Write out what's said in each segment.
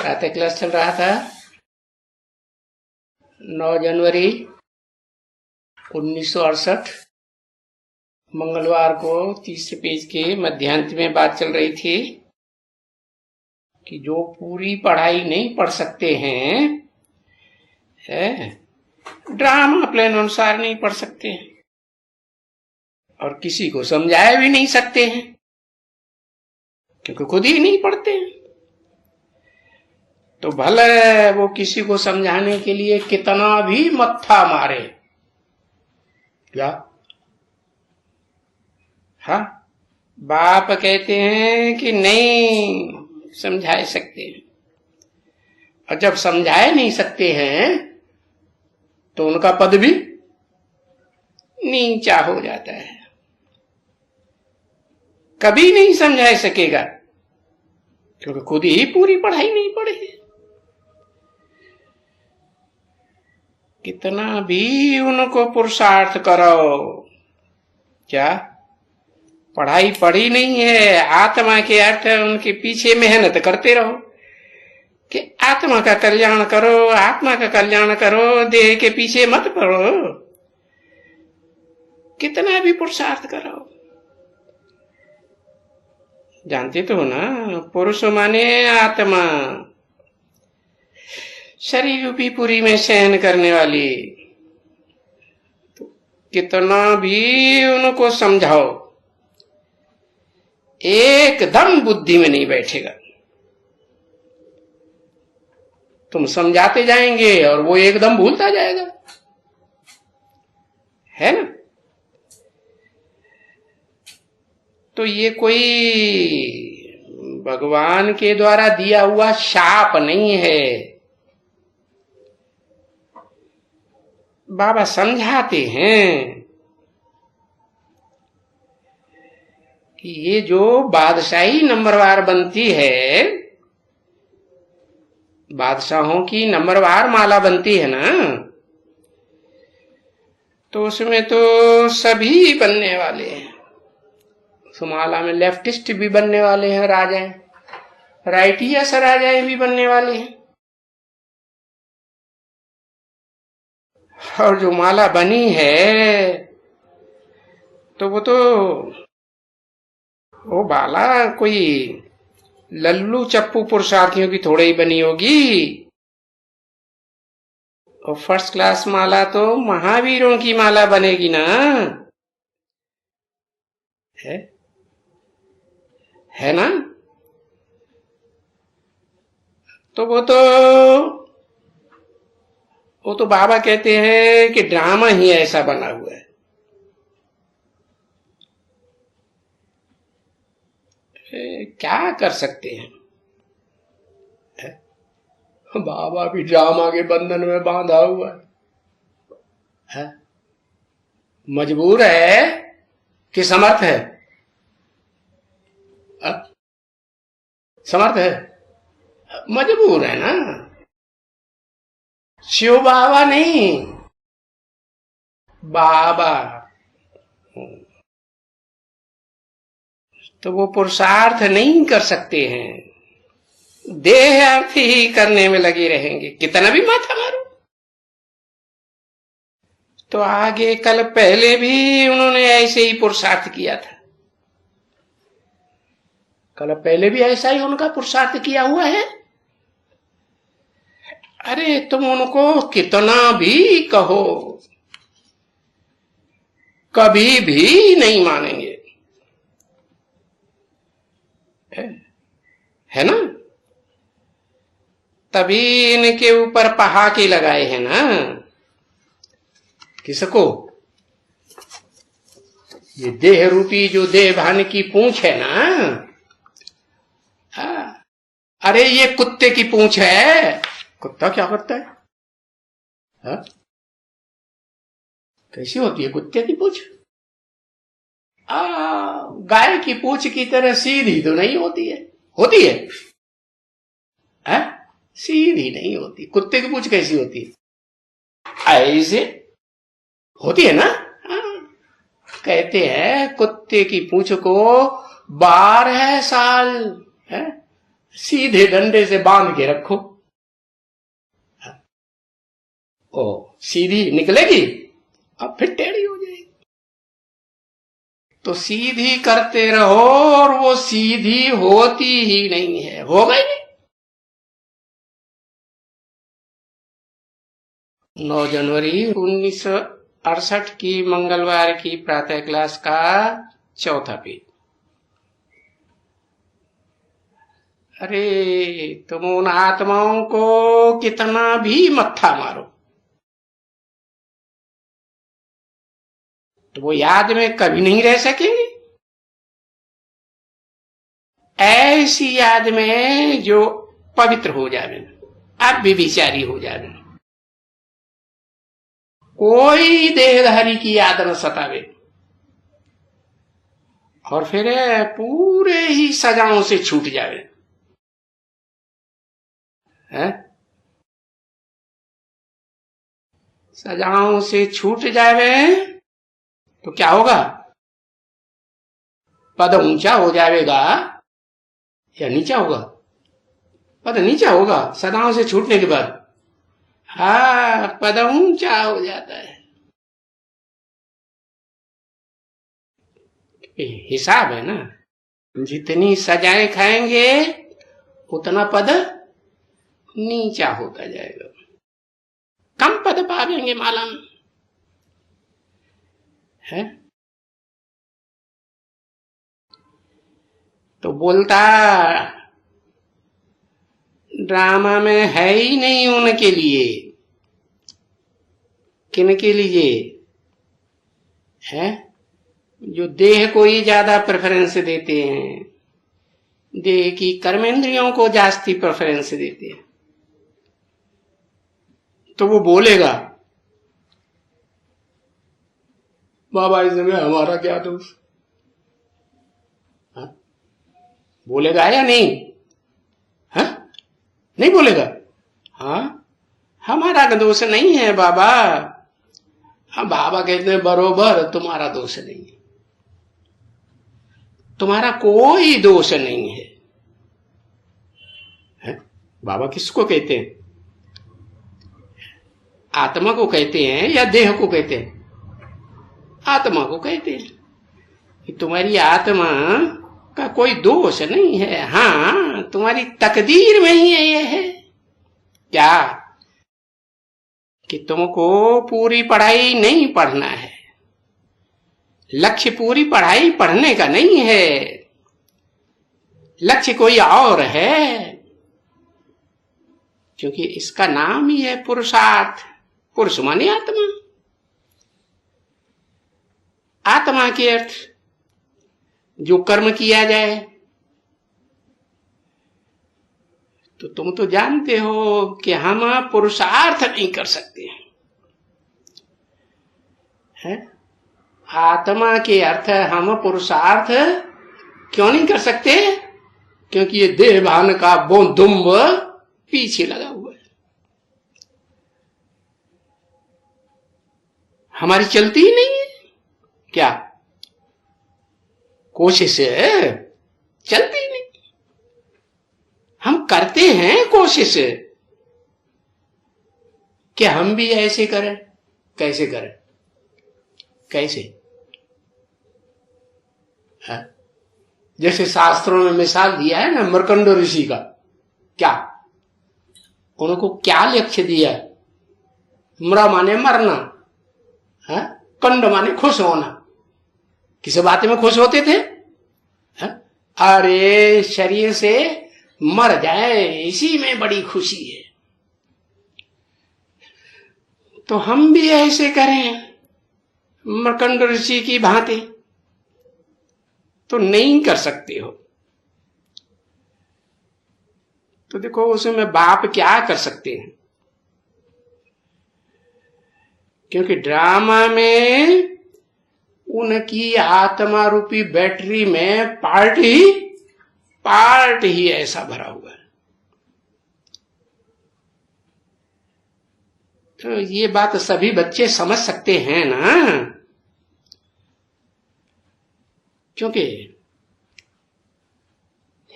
प्रातः क्लास चल रहा था 9 जनवरी 1968 मंगलवार को तीसरे पेज के मध्यांत में बात चल रही थी कि जो पूरी पढ़ाई नहीं पढ़ सकते हैं, ड्रामा प्लान अनुसार नहीं पढ़ सकते हैं और किसी को समझाया भी नहीं सकते हैं क्योंकि खुद ही नहीं पढ़ते हैं। तो भले वो किसी को समझाने के लिए कितना भी मत्था मारे, क्या हाँ बाप कहते हैं कि नहीं समझा सकते हैं, और जब समझाए नहीं सकते हैं तो उनका पद भी नीचा हो जाता है। कभी नहीं समझा सकेगा क्योंकि खुद ही पूरी पढ़ाई नहीं पढ़ी। कितना भी उनको पुरुषार्थ करो, क्या पढ़ाई पढ़ी नहीं है। आत्मा के अर्थ उनके पीछे मेहनत करते रहो कि आत्मा का कल्याण करो, आत्मा का कल्याण करो, देह के पीछे मत पड़ो। कितना भी पुरुषार्थ करो, जानते तो हो ना, पुरुष माने आत्मा, शरीर रूपी पुरी में शयन करने वाली। तो कितना भी उनको समझाओ, एकदम बुद्धि में नहीं बैठेगा। तुम समझाते जाएंगे और वो एकदम भूलता जाएगा, है ना। तो ये कोई भगवान के द्वारा दिया हुआ शाप नहीं है। बाबा समझाते हैं कि ये जो बादशाही नंबरवार बनती है, बादशाहों की नंबरवार माला बनती है ना, तो उसमें तो सभी बनने वाले हैं। उस माला में लेफ्टिस्ट भी बनने वाले हैं, राजाएं, राइटियस राजाएं भी बनने वाले हैं। और जो माला बनी है तो वो बाला कोई लल्लू चप्पू पुरुषार्थियों की थोड़ी ही बनी होगी। और फर्स्ट क्लास माला तो महावीरों की माला बनेगी ना, है ना। तो वो तो बाबा कहते हैं कि ड्रामा ही ऐसा बना हुआ है। क्या कर सकते हैं, बाबा भी ड्रामा के बंधन में बांधा हुआ है। मजबूर है कि समर्थ है? समर्थ है, मजबूर है ना। शिव बाबा नहीं, बाबा। तो वो पुरुषार्थ नहीं कर सकते हैं, देह अर्थ ही करने में लगे रहेंगे, कितना भी माथा मारो। तो आगे कल पहले भी उन्होंने ऐसे ही पुरुषार्थ किया था, कल पहले भी ऐसा ही उनका पुरुषार्थ किया हुआ है। अरे तुम उनको कितना भी कहो, कभी भी नहीं मानेंगे, है ना। तभी इनके ऊपर पहाके लगाए हैं ना। किसको? ये देह रूपी जो देहभान की पूंछ है ना, अरे ये कुत्ते की पूंछ है। कुत्ता क्या करता है, कैसी होती है कुत्ते की पूंछ? गाय की पूंछ की तरह सीधी तो नहीं होती है, होती है, सीधी नहीं होती। कुत्ते की पूंछ कैसी होती है? ऐसे होती है ना। कहते हैं कुत्ते की पूंछ को 12 साल सीधे डंडे से बांध के रखो, ओ सीधी निकलेगी, अब फिर टेढ़ी हो जाएगी। तो सीधी करते रहो और वो सीधी होती ही नहीं है, हो गई नहीं। 9 जनवरी 1968 की मंगलवार की प्रातः क्लास का चौथा पेज। अरे तुम उन आत्माओं को कितना भी मत्था मारो तो वो याद में कभी नहीं रह सकेंगे। ऐसी याद में जो पवित्र हो जावे, अब भी विचारी हो जावे, कोई देहधारी की याद न सतावे, और फिर पूरे ही सजाओं से छूट जावे। है? सजाओं से छूट जावे तो क्या होगा? पद ऊंचा हो जाएगा या नीचा होगा? पद नीचा होगा सदाओं से छूटने के बाद। हाँ, पद ऊंचा हो जाता है। हिसाब है ना, जितनी सजाएं खाएंगे उतना पद नीचा होता जाएगा, कम पद पावेंगे मालूम है। तो बोलता ड्रामा में है ही नहीं उनके लिए, किनके लिए है? जो देह को ही ज्यादा प्रेफरेंस देते हैं, देह की कर्मेंद्रियों को जास्ती प्रेफरेंस देते हैं। तो वो बोलेगा बाबा इसमें हमारा क्या दोष? बोलेगा या नहीं? हा? नहीं बोलेगा? हाँ, हमारा दोष नहीं है बाबा। हाँ, बाबा कहते हैं बरोबर तुम्हारा दोष नहीं है, तुम्हारा कोई दोष नहीं है। बाबा किसको कहते हैं? आत्मा को कहते हैं या देह को कहते हैं? आत्मा को कहते हैं कि तुम्हारी आत्मा का कोई दोष नहीं है। हाँ, तुम्हारी तकदीर में ही ये है क्या कि तुमको पूरी पढ़ाई नहीं पढ़ना है। लक्ष्य पूरी पढ़ाई पढ़ने का नहीं है, लक्ष्य कोई और है, क्योंकि इसका नाम ही है पुरुषार्थ। पुरुष माने आत्मा। आत्मा के अर्थ जो कर्म किया जाए। तो तुम तो जानते हो कि हम पुरुषार्थ नहीं कर सकते हैं। आत्मा के अर्थ हम पुरुषार्थ क्यों नहीं कर सकते? क्योंकि ये देह भान का दुम्ब पीछे लगा हुआ है, हमारी चलती ही नहीं है। क्या कोशिश चलती नहीं? हम करते हैं कोशिश कि हम भी ऐसे करें। कैसे करें? कैसे? है? जैसे शास्त्रों में मिसाल दिया है ना मरकंड ऋषि का, क्या उनको क्या लक्ष्य दिया? मरा माने मरना, है? कंड माने खुश होना। किस बात में खुश होते थे? है? अरे शरीर से मर जाए इसी में बड़ी खुशी है। तो हम भी ऐसे करें मरकंड ऋषि की भांति? तो नहीं कर सकते हो। तो देखो उसमें बाप क्या कर सकते हैं, क्योंकि ड्रामा में उनकी आत्मा रूपी बैटरी में पार्ट ही ऐसा भरा हुआ है। तो ये बात सभी बच्चे समझ सकते हैं ना, क्योंकि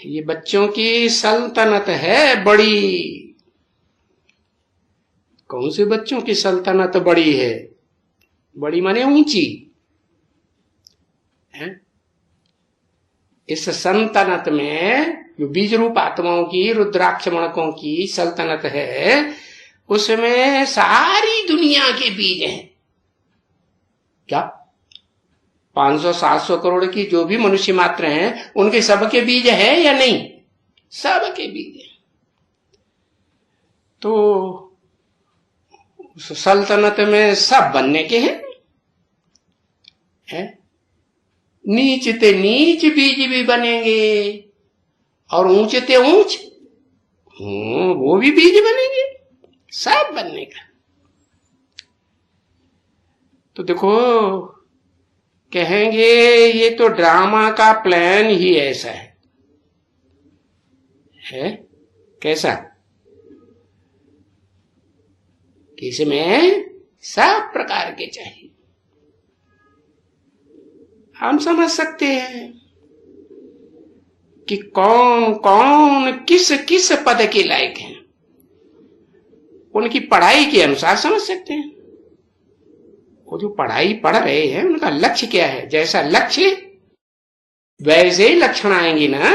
ये बच्चों की सल्तनत है बड़ी। कौन से बच्चों की सल्तनत बड़ी है? बड़ी माने ऊंची है। इस सल्तनत में जो बीज रूप आत्माओं की, रुद्राक्ष मणकों की सल्तनत है, उसमें सारी दुनिया के बीज हैं। क्या 500-700 करोड़ की जो भी मनुष्य मात्र हैं, उनके सबके बीज है या नहीं? सबके बीज है। तो उस सल्तनत में सब बनने के हैं है? नीच ते नीच बीज भी बनेंगे और ऊंच ते ऊंच वो भी बीज बनेंगे, सब बनने का। तो देखो, कहेंगे ये तो ड्रामा का प्लान ही ऐसा है? कैसा? कि इसमें सब प्रकार के चाहिए। हम समझ सकते हैं कि कौन कौन किस किस पद के लायक हैं, उनकी पढ़ाई के अनुसार समझ सकते हैं। वो जो पढ़ाई पढ़ रहे हैं उनका लक्ष्य क्या है, जैसा लक्ष्य वैसे ही लक्षण आएंगी ना।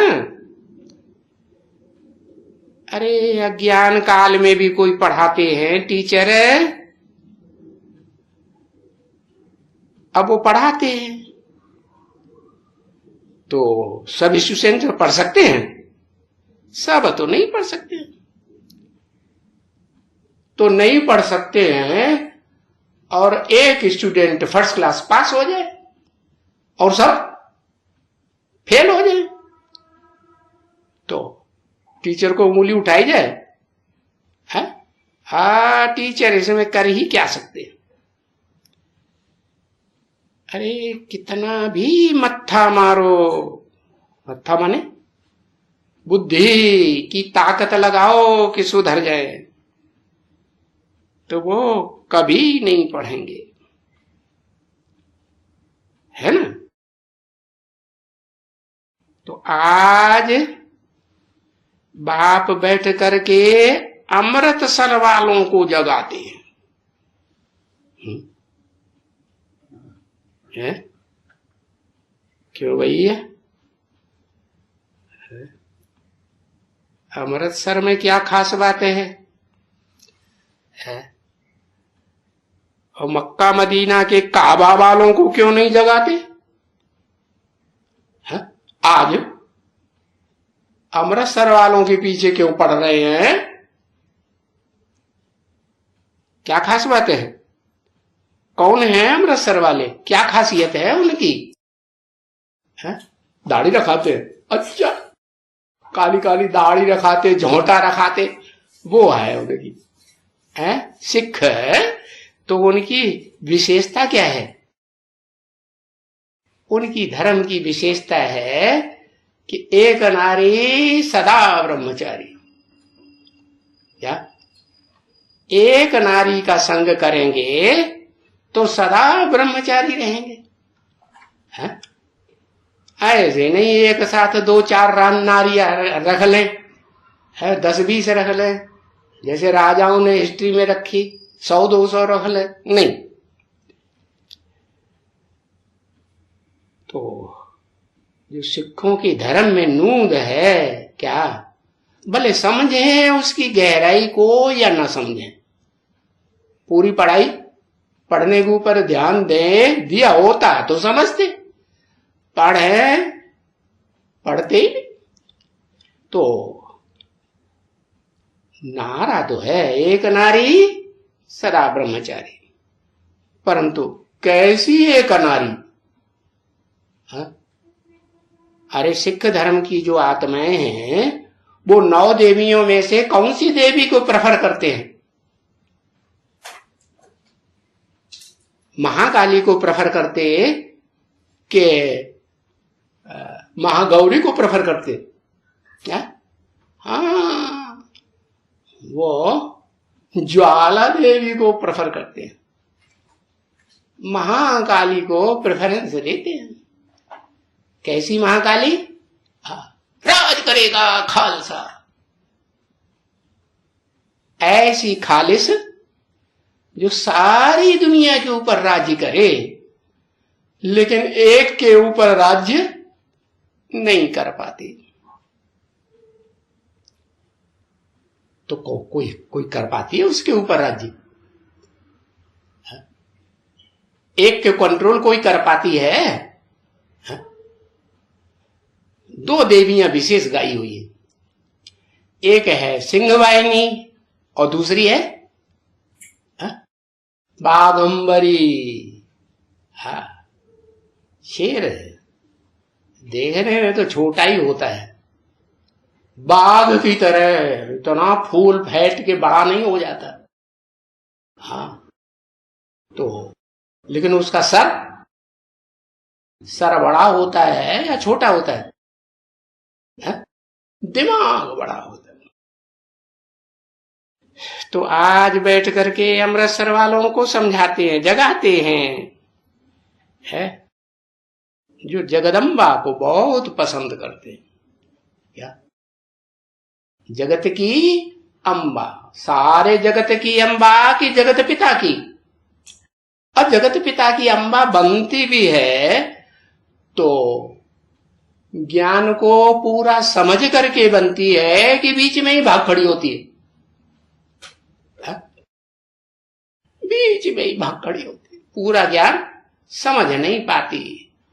अरे अज्ञान काल में भी कोई पढ़ाते हैं टीचर, अब वो पढ़ाते हैं तो सब स्टूडेंट पढ़ सकते हैं? सब तो नहीं पढ़ सकते। तो नहीं पढ़ सकते हैं और एक स्टूडेंट फर्स्ट क्लास पास हो जाए और सब फेल हो जाए, तो टीचर को उंगली उठाई जाए? है? हाँ, टीचर इसमें कर ही क्या सकते हैं। अरे कितना भी मत्था मारो, मत्था माने बुद्धि की ताकत लगाओ कि सुधर जाए, तो वो कभी नहीं पढ़ेंगे, है ना। तो आज बाप बैठ करके अमृत सन वालों को जगाते हैं। है? क्यों भैया? अमृतसर में क्या खास बातें हैं? और मक्का मदीना के काबा वालों को क्यों नहीं जगाते? है? आज अमृतसर वालों के पीछे क्यों पड़ रहे हैं? क्या खास बात है? कौन है अमृतसर वाले? क्या खासियत है उनकी? दाढ़ी रखाते? अच्छा, काली काली दाढ़ी रखाते, झोंटा रखाते, वो है उनकी। सिख है तो उनकी विशेषता क्या है? उनकी धर्म की विशेषता है कि एक नारी सदा ब्रह्मचारी। क्या? एक नारी का संग करेंगे तो सदा ब्रह्मचारी रहेंगे। है? ऐसे नहीं एक साथ 2-4 नारियां रख लें, 10-20 रख लें, जैसे राजाओं ने हिस्ट्री में रखी, 100-200 रख लें, नहीं। तो जो सिखों की धर्म में नूंद है, क्या भले समझे उसकी गहराई को या ना समझे, पूरी पढ़ाई पढ़ने के ऊपर ध्यान दें, दिया होता तो समझते, पढ़ते ही नहीं। तो नारा तो है एक नारी सदा ब्रह्मचारी, परंतु कैसी एक नारी? अरे सिख धर्म की जो आत्माएं हैं वो 9 देवियों में से कौन सी देवी को प्रेफर करते हैं? महाकाली को प्रेफर करते कि महागौरी को प्रेफर करते? क्या? हाँ, वो ज्वाला देवी को प्रेफर करते हैं, महाकाली को प्रेफरेंस देते हैं। कैसी महाकाली? राज करेगा खालसा। ऐसी खालिस जो सारी दुनिया के ऊपर राज्य करे, लेकिन एक के ऊपर राज्य नहीं कर पाती। तो कोई कर पाती है उसके ऊपर राज्य? एक के कंट्रोल कोई कर पाती है? दो देवियां विशेष गाई हुई है, एक है सिंहवाहिनी और दूसरी है बाघंबरी। हाँ, शेर देखने में तो छोटा ही होता है, बाघ की तरह इतना फूल फैट के बड़ा नहीं हो जाता। हाँ, तो लेकिन उसका सर बड़ा होता है या छोटा होता है? दिमाग बड़ा होता है। तो आज बैठ करके अमृतसर वालों को समझाते हैं, जगाते हैं, है जो जगदम्बा को बहुत पसंद करते हैं। क्या? जगत की अम्बा, सारे जगत की अम्बा की जगत पिता की। अब जगत पिता की अम्बा बनती भी है तो ज्ञान को पूरा समझ करके बनती है कि बीच में ही भाग खड़ी होती है? बीच में ही भाग खड़ी होती है, पूरा ज्ञान समझ नहीं पाती।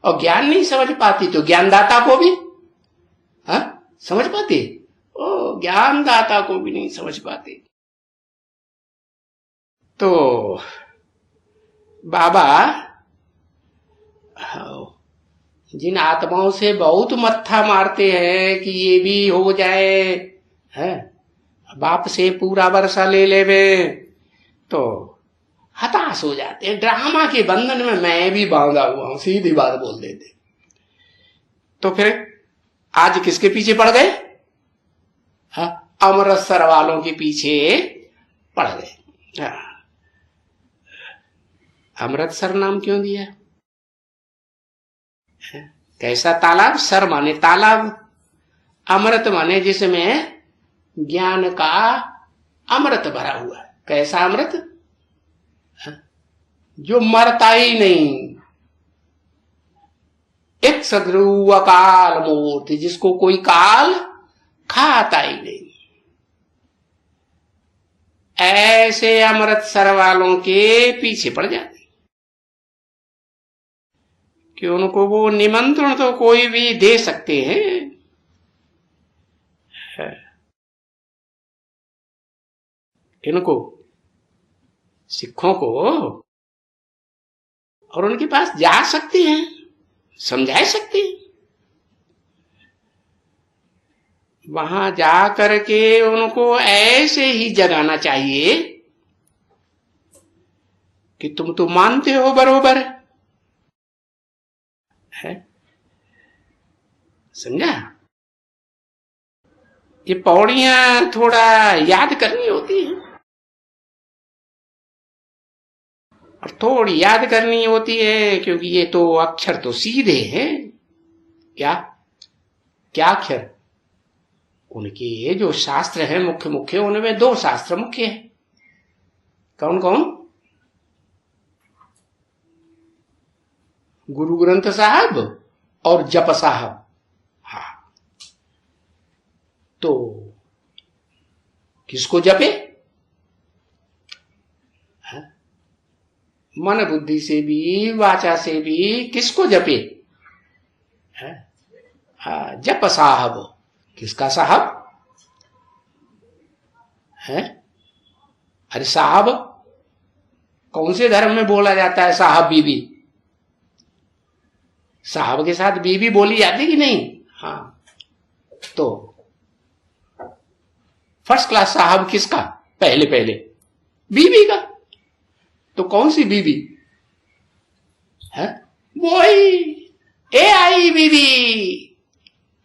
और ज्ञान नहीं समझ पाती तो ज्ञानदाता को भी समझ पाती? ओ, ज्ञानदाता को भी नहीं समझ पाती। तो बाबा जिन आत्माओं से बहुत मत्था मारते हैं कि ये भी हो जाए, है बाप से पूरा वर्षा ले लेवे, तो हताश हो जाते हैं। ड्रामा के बंधन में मैं भी बांधा हुआ हूं, सीधी बात बोल देते। तो फिर आज किसके पीछे पड़ गए? अमृतसर वालों के पीछे पड़ गए। अमृतसर नाम क्यों दिया? कैसा तालाब? सर माने तालाब, अमृत माने जिसमें ज्ञान का अमृत भरा हुआ है। कैसा अमृत? जो मरता ही नहीं, एक सदृव अकाल मूर्ति, जिसको कोई काल खाता ही नहीं। ऐसे अमृतसर वालों के पीछे पड़ जाते कि उनको वो निमंत्रण तो कोई भी दे सकते हैं। इनको सिखों को, और उनके पास जा सकते हैं, समझा सकते हैं। वहां जा करके उनको ऐसे ही जगाना चाहिए कि तुम तो मानते हो बरोबर है। समझा? ये पौड़ियां थोड़ा याद करनी होती है, और थोड़ी याद करनी होती है, क्योंकि ये तो अक्षर तो सीधे हैं। क्या क्या अक्षर? उनके जो शास्त्र हैं मुख्य मुख्य, उनमें दो शास्त्र मुख्य हैं। कौन कौन? गुरु ग्रंथ साहब और जप साहब। हाँ, तो किसको जपे? मन बुद्धि से भी, वाचा से भी, किसको जपे? जप साहब। किसका साहब है? अरे साहब कौन से धर्म में बोला जाता है? साहब बीबी, साहब के साथ बीबी बोली जाती कि नहीं? हाँ, तो फर्स्ट क्लास साहब किसका? पहले पहले बीबी का। तो कौन सी बीबी है? वही ए आई बीबी।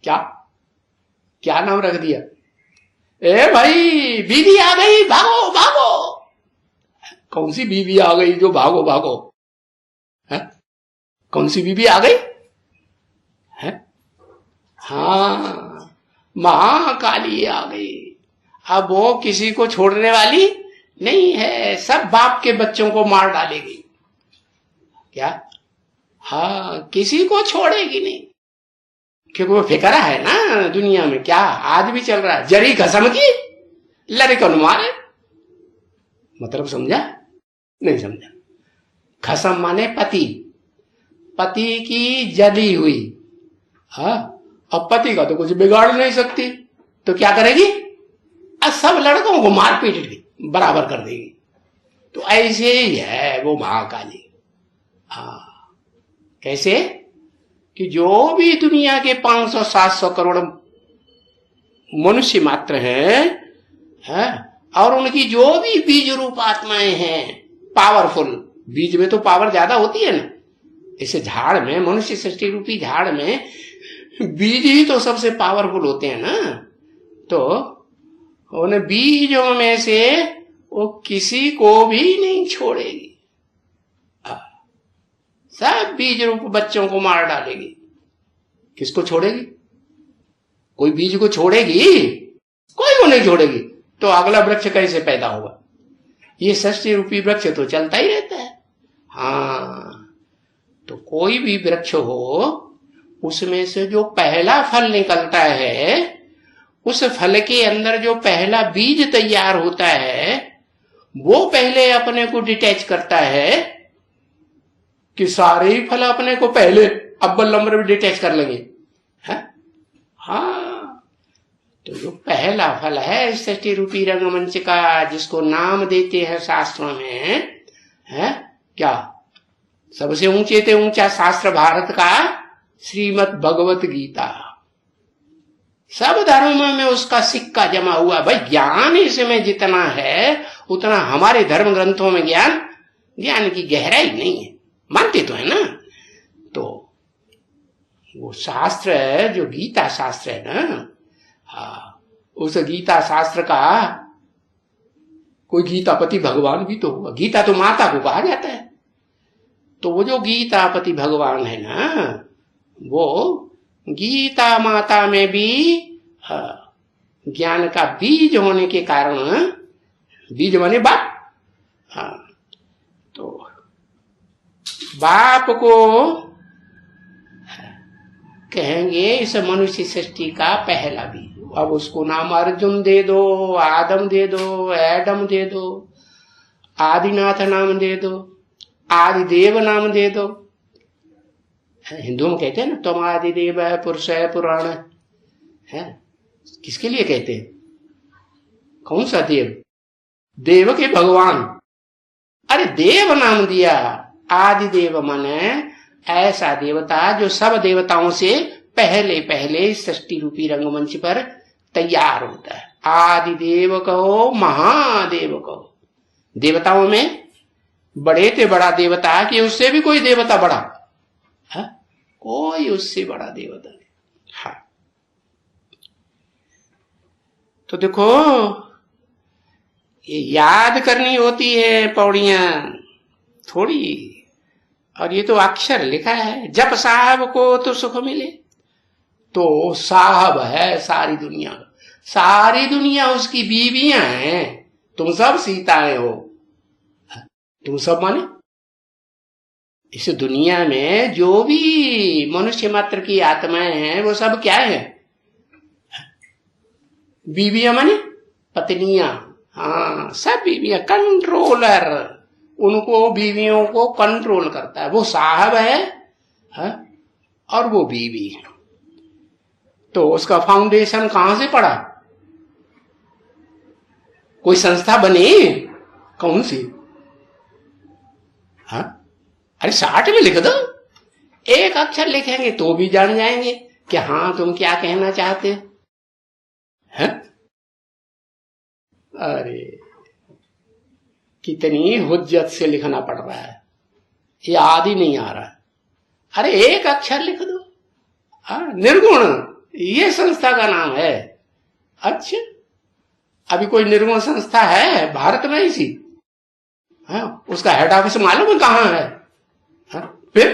क्या क्या नाम रख दिया? ए भाई बीबी आ गई, भागो भागो। कौन सी बीबी आ गई जो भागो भागो? है? कौन सी बीबी आ गई है? हाँ, महाकाली आ गई। अब वो किसी को छोड़ने वाली नहीं है, सब बाप के बच्चों को मार डालेगी। क्या? हाँ, किसी को छोड़ेगी नहीं, क्योंकि वो फिक्र है ना दुनिया में। क्या आज भी चल रहा है, जरी कसम की लड़े कौन मारे। मतलब समझा? नहीं समझा। खसम माने पति, पति की जली हुई। हाँ, अब पति का तो कुछ बिगाड़ नहीं सकती, तो क्या करेगी? अब सब लड़कों को मार पीट बराबर कर देगी। तो ऐसे ही है वो महाकाली। हाँ, कैसे? कि जो भी दुनिया के 500-700 करोड़ मनुष्य मात्र हैं, और उनकी जो भी बीज रूप आत्माएं हैं पावरफुल, बीज में तो पावर ज्यादा होती है ना, इसे झाड़ में, मनुष्य सृष्टि रूपी झाड़ में बीज ही तो सबसे पावरफुल होते हैं ना। तो उन बीजों में से वो किसी को भी नहीं छोड़ेगी, सब बीज रूप बच्चों को मार डालेगी। किसको छोड़ेगी? कोई बीज को छोड़ेगी? कोई को नहीं छोड़ेगी। तो अगला वृक्ष कैसे पैदा होगा? ये सृष्टि रूपी वृक्ष तो चलता ही रहता है। हाँ, तो कोई भी वृक्ष हो, उसमें से जो पहला फल निकलता है, उस फल के अंदर जो पहला बीज तैयार होता है, वो पहले अपने को डिटैच करता है कि सारे ही फल अपने को पहले अव्वल नंबर में डिटैच कर लेंगे। हाँ, तो जो पहला फल है सृष्टि रूपी रंगमंच का, जिसको नाम देते हैं शास्त्रों में, है क्या? सबसे ऊंचे से ऊंचा शास्त्र भारत का श्रीमद् भगवत गीता। सब धर्मों में उसका सिक्का जमा हुआ। भाई ज्ञान इसमें जितना है उतना हमारे धर्म ग्रंथों में ज्ञान की गहराई नहीं है, मानते तो है ना। तो वो शास्त्र है जो गीता शास्त्र है ना, हाँ, उस गीता शास्त्र का कोई गीतापति भगवान भी तो हुआ। गीता तो माता को कहा जाता है। तो वो जो गीतापति भगवान है ना, वो गीता माता में भी ज्ञान का बीज होने के कारण, बीज माने बाप, हाँ, तो बाप को कहेंगे इस मनुष्य सृष्टि का पहला बीज। अब उसको नाम अर्जुन दे दो, आदम दे दो, एडम दे दो, आदिनाथ नाम दे दो, आदिदेव नाम दे दो। हिंदू में कहते हैं ना, तुम आदिदेव है, पुरुष है, पुराण है। किसके लिए कहते हैं? कौन सा देव? देव के भगवान। अरे देव नाम दिया, आदिदेव माने ऐसा देवता जो सब देवताओं से पहले पहले सृष्टि रूपी रंगमंच पर तैयार होता है। आदिदेव कहो, महादेव कहो। देवताओं में बड़े से बड़ा देवता कि उससे भी कोई देवता बड़ा है? कोई उससे बड़ा देवता नहीं। हाँ, तो देखो ये याद करनी होती है पौड़ियां थोड़ी, और ये तो अक्षर लिखा है, जप साहब को तो सुख मिले। तो साहब है सारी दुनिया, सारी दुनिया उसकी बीवियां हैं। तुम सब सीताएं हो, तुम सब माने इस दुनिया में जो भी मनुष्य मात्र की आत्माएं हैं वो सब क्या है? बीवियां माने पत्नियां। हाँ, सब बीवियां, कंट्रोलर, उनको बीवियों को कंट्रोल करता है। वो साहब है और वो बीवी है। तो उसका फाउंडेशन कहां से पड़ा? कोई संस्था बनी? कौन सी? हाँ, अरे 60 में लिख दो, एक अक्षर लिखेंगे तो भी जान जाएंगे कि हाँ तुम क्या कहना चाहते हैं। अरे कितनी हुज्जत से लिखना पड़ रहा है, ये आदि नहीं आ रहा। अरे एक अक्षर लिख दो। निर्गुण ये संस्था का नाम है। अच्छा, अभी कोई निर्गुण संस्था है भारत में ऐसी? उसका हेड ऑफिस मालूम है कहां है? फिर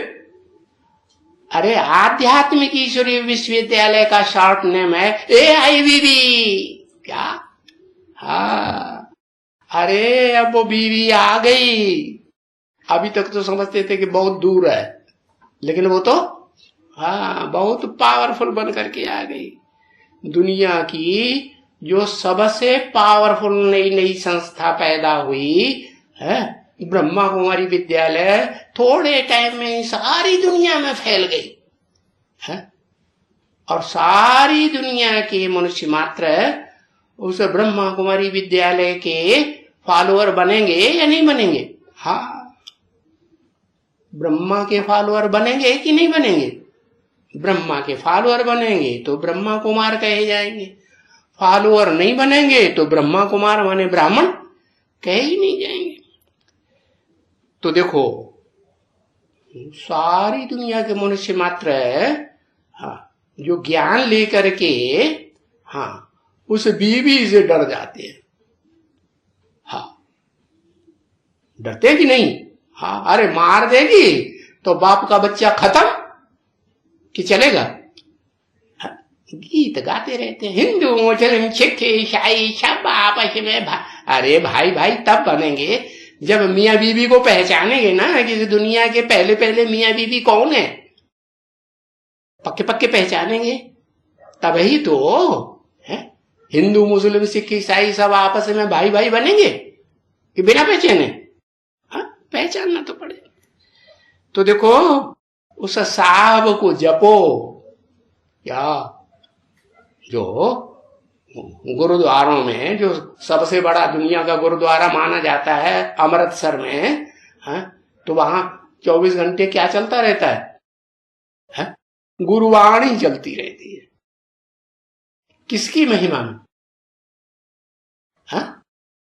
अरे आध्यात्मिक ईश्वरीय विश्वविद्यालय का शॉर्ट नेम है AIVV। क्या? हाँ, अरे अब वो बीवी आ गई। अभी तक तो समझते थे कि बहुत दूर है, लेकिन वो तो हाँ बहुत पावरफुल बन करके आ गई। दुनिया की जो सबसे पावरफुल नई नई संस्था पैदा हुई है, ब्रह्मा कुमारी विद्यालय, थोड़े टाइम में सारी दुनिया में फैल गई है। और सारी दुनिया के मनुष्य मात्र उस ब्रह्मा कुमारी विद्यालय के फॉलोअर बनेंगे या नहीं बनेंगे? हाँ, ब्रह्मा के फॉलोअर बनेंगे कि नहीं बनेंगे? ब्रह्मा के फॉलोअर बनेंगे तो ब्रह्मा कुमार कहे जाएंगे, फॉलोअर नहीं बनेंगे तो ब्रह्मा कुमार माने ब्राह्मण कहे ही नहीं जाएंगे। तो देखो, सारी दुनिया के मनुष्य मात्र हाँ, जो ज्ञान लेकर के हाँ उस बीवी से डर जाते हैं। हाँ, डरते कि नहीं? हाँ, अरे मार देगी तो बाप का बच्चा खत्म कि चलेगा? गीत गाते रहते हैं, हिंदू मुस्लिम सिख ईसाई सब आपस में अरे भाई भाई तब बनेंगे जब मियाँ बीवी को पहचानेंगे ना कि दुनिया के पहले पहले मियाँ बीवी कौन है, पक्के पक्के पहचानेंगे तब ही तो है हिंदू मुस्लिम सिख ईसाई सब आपस में भाई भाई बनेंगे कि बिना पहचाने? हाँ, पहचानना तो पड़े। तो देखो, उस साहब को जपो। क्या? जो गुरुद्वारों में जो सबसे बड़ा दुनिया का गुरुद्वारा माना जाता है अमृतसर में है, तो वहां 24 घंटे क्या चलता रहता है? गुरुवाणी चलती रहती है। किसकी महिमा में?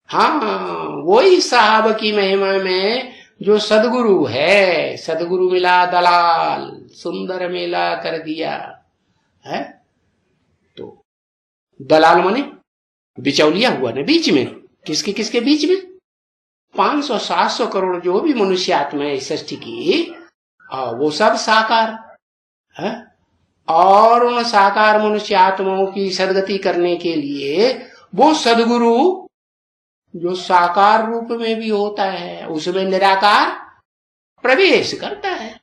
हाँ, वही साहब की महिमा में जो सदगुरु है। सदगुरु मिला दलाल, सुंदर मेला कर दिया है। तो दलाल माने बिचौलिया हुआ ना बीच में। किसके किसके बीच में? 500-700 करोड़ जो भी मनुष्य आत्मा है इस सृष्टि की, वो सब साकार है। और उन साकार मनुष्य आत्माओं की सदगति करने के लिए वो सदगुरु जो साकार रूप में भी होता है, उसमें निराकार प्रवेश करता है,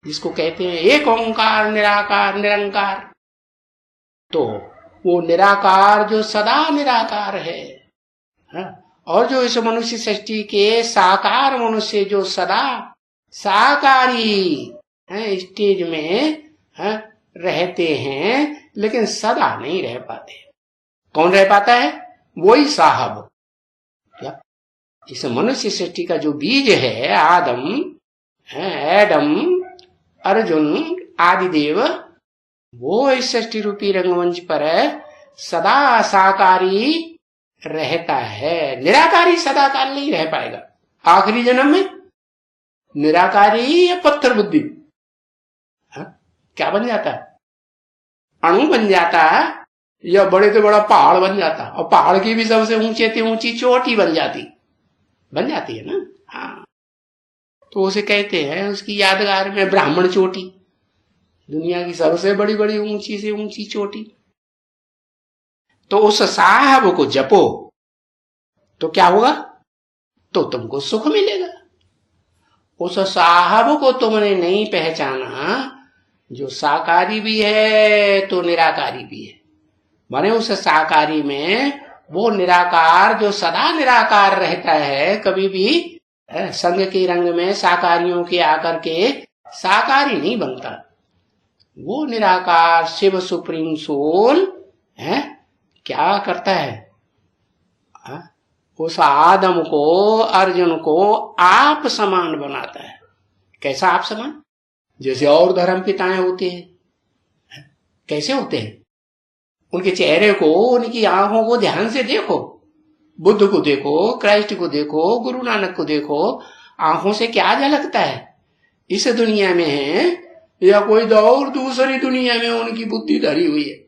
जिसको कहते हैं एक ओंकार निराकार निरंकार। तो वो निराकार जो सदा निराकार है, और जो इस मनुष्य सृष्टि के साकार मनुष्य जो सदा साकारी स्टेज में रहते हैं, लेकिन सदा नहीं रह पाते। कौन रह पाता है? वही साहब। क्या? इस मनुष्य सृष्टि का जो बीज है, आदम, एडम, अर्जुन, आदिदेव, वो इस सृष्टि रूपी रंगमंच पर सदा साकारी रहता है। निराकारी सदाकाल नहीं रह पाएगा। आखिरी जन्म में निराकारी या पत्थर बुद्धि क्या बन जाता है? अणु बन जाता है, या बड़े से बड़ा पहाड़ बन जाता, और पहाड़ की भी सबसे ऊंचे से ऊंची चोटी बन जाती है ना। हाँ, तो उसे कहते हैं, उसकी यादगार में ब्राह्मण चोटी, दुनिया की सबसे बड़ी बड़ी ऊंची से ऊंची चोटी। तो उस साहब को जपो तो क्या होगा? तो तुमको सुख मिलेगा। उस साहब को तुमने नहीं पहचाना जो साकारी भी है तो निराकारी भी है। माने उस साकारी में वो निराकार जो सदा निराकार रहता है, कभी भी संग के रंग में साकारियों के आकर के साकारी नहीं बनता। वो निराकार शिव सुप्रीम सोल क्या करता है? उस आदम को, अर्जुन को आप समान बनाता है। कैसा आप समान? जैसे और धर्म पिताएं होते हैं। कैसे होते हैं? उनके चेहरे को, उनकी आंखों को ध्यान से देखो। बुद्ध को देखो, क्राइस्ट को देखो, गुरु नानक को देखो, आंखों से क्या झलकता है? इस दुनिया में है या कोई और दूसरी दुनिया में उनकी बुद्धि धरी हुई है?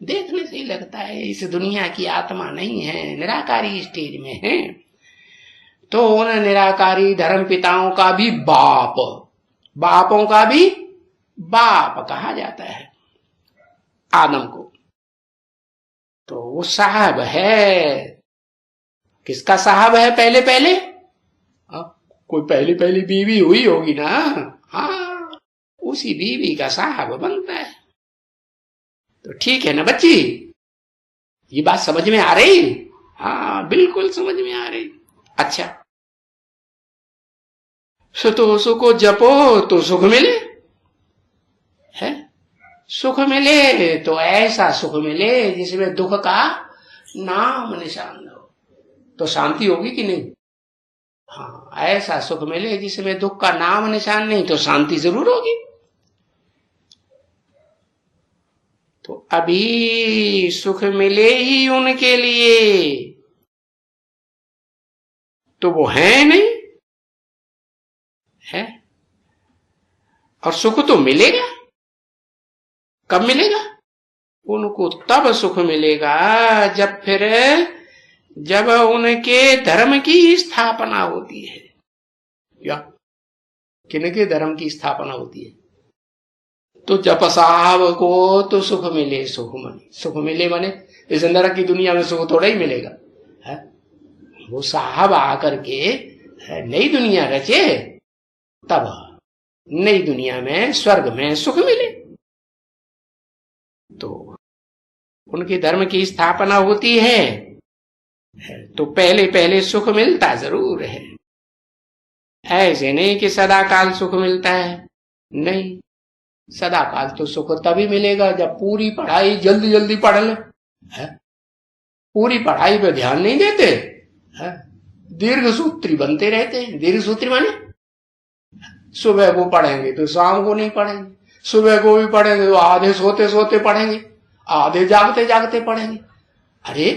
देखने से ही लगता है इस दुनिया की आत्मा नहीं है, निराकारी स्टेज में है। तो उन निराकारी धर्म पिताओं का भी बापों का भी बाप कहा जाता है आदम को। तो वो साहब है। किसका साहब है? पहले पहले कोई पहली पहली बीवी हुई होगी ना, हाँ, उसी बीवी का साहब बनता है। तो ठीक है ना बच्ची, ये बात समझ में आ रही? हाँ, बिल्कुल समझ में आ रही। अच्छा, सतोषु को जपो तो सुख मिले, है? सुख मिले तो ऐसा सुख मिले जिसमें दुख का नाम निशान न हो। तो शांति होगी कि नहीं? हाँ, ऐसा सुख मिले जिसमें दुख का नाम निशान नहीं, तो शांति जरूर होगी। तो अभी सुख मिले ही उनके लिए, तो वो है नहीं, है? और सुख तो मिलेगा, कब मिलेगा? उनको तब सुख मिलेगा जब उनके धर्म की स्थापना होती है। या किनके धर्म की स्थापना होती है? तो जप साहब को तो सुख मिले, सुख मिले माने इस नरक की दुनिया में सुख थोड़ा ही मिलेगा, है? वो साहब आकर के नई दुनिया रचे, तब नई दुनिया में स्वर्ग में सुख मिले। तो उनके धर्म की स्थापना होती है तो पहले पहले सुख मिलता जरूर है। ऐसे नहीं कि सदा काल सुख मिलता है, नहीं। सदा काल तो सुख तभी मिलेगा जब पूरी पढ़ाई जल्दी जल्दी पढ़ ले, है? पूरी पढ़ाई पे ध्यान नहीं देते, है? दीर्घ सूत्री बनते रहते हैं। दीर्घ सूत्री माने सुबह को पढ़ेंगे तो शाम को नहीं पढ़ेंगे, सुबह को भी पढ़ेंगे तो आधे सोते सोते पढ़ेंगे, आधे जागते जागते पढ़ेंगे। अरे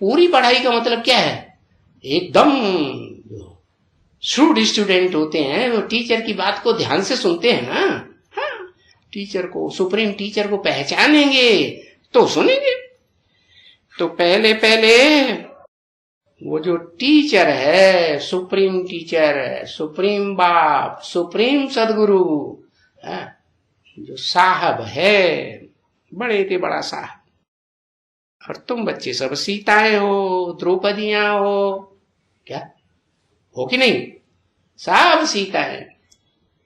पूरी पढ़ाई का मतलब क्या है? एकदम श्रूड स्टूडेंट होते हैं वो टीचर की बात को ध्यान से सुनते हैं ना, हाँ, टीचर को, सुप्रीम टीचर को पहचानेंगे तो सुनेंगे। तो पहले पहले वो जो टीचर है, सुप्रीम टीचर है, सुप्रीम बाप, सुप्रीम सदगुरु, जो साहब है, बड़े थे बड़ा साहब। और तुम बच्चे सब सीताएं हो, द्रौपदियां हो, क्या हो कि नहीं? सब सीता है।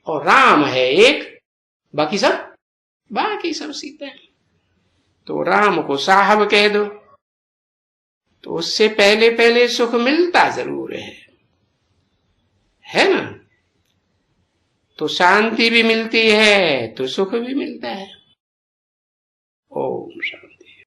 और राम है एक, बाकी सब सीता है। तो राम को साहब कह दो, तो उससे पहले पहले सुख मिलता जरूर है ना? तो शांति भी मिलती है तो सुख भी मिलता है। ओम शांति।